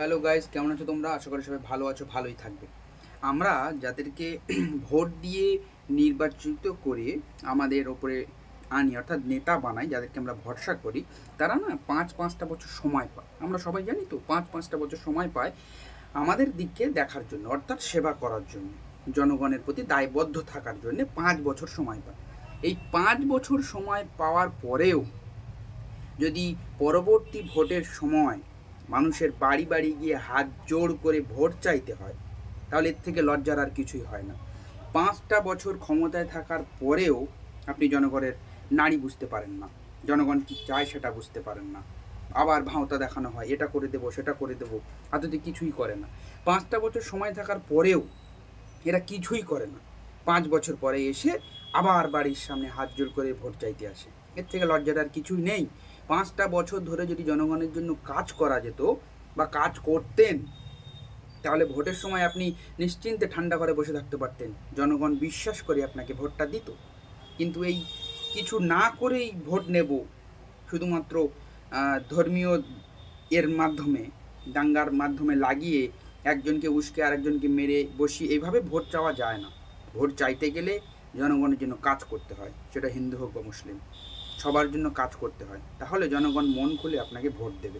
Hello guys, কেমন আছো তোমরা? আশা করি সবাই ভালো আছো, ভালোই থাকবে। আমরা যাদেরকে ভোট দিয়ে নির্বাচিত করে আমাদের ওপরে আনি, অর্থাৎ নেতা বানাই, যাদেরকে আমরা ভরসা করি, তারা না পাঁচটা বছর সময় পায়। আমরা সবাই জানি তো, পাঁচটা বছর সময় পায় আমাদের দিককে দেখার জন্য, অর্থাৎ সেবা করার জন্য, জনগণের প্রতি দায়বদ্ধ থাকার জন্য 5 বছর সময় পায়। এই 5 বছর সময় পাওয়ার পরেও যদি পরবর্তী ভোটের সময় মানুষের বাড়ি বাড়ি গিয়ে হাত জোড় করে ভোট চাইতে হয়, তাহলে এর থেকে লজ্জার আর কিছুই হয় না। 5টা বছর ক্ষমতায় থাকার পরেও আপনি জনগণের নাড়ি বুঝতে পারেন না, জনগণ কী চায় সেটা বুঝতে পারেন না। আবার ভাঁওতা দেখানো হয়, এটা করে দেবো সেটা করে দেবো, অথচ কিছুই করে না। 5টা বছর সময় থাকার পরেও এরা কিছুই করে না। 5 বছর পরে এসে আবার বাড়ির সামনে হাত জোড় করে ভোট চাইতে আসে। এর থেকে লজ্জার আর কিছুই নেই। 5টা বছর ধরে যদি জনগণের জন্য কাজ করা যেত বা কাজ করতেন, তাহলে ভোটের সময় আপনি নিশ্চিন্তে ঠান্ডা ঘরে বসে থাকতে পারতেন, জনগণ বিশ্বাস করে আপনাকে ভোটটা দিত। কিন্তু এই কিছু না করেই ভোট নেব শুধুমাত্র ধর্মীয় এর মাধ্যমে, দাঙ্গার মাধ্যমে লাগিয়ে একজনকে উস্কে আরেকজনকে মেরে বসিয়ে এইভাবে ভোট চাওয়া যায় না। ভোট চাইতে গেলে জনগণের জন্য কাজ করতে হয়, সেটা হিন্দু হোক বা মুসলিম, সবার জন্য কাজ করতে হয়। তাহলে জনগণ মন খুলে আপনাকে ভোট দেবে।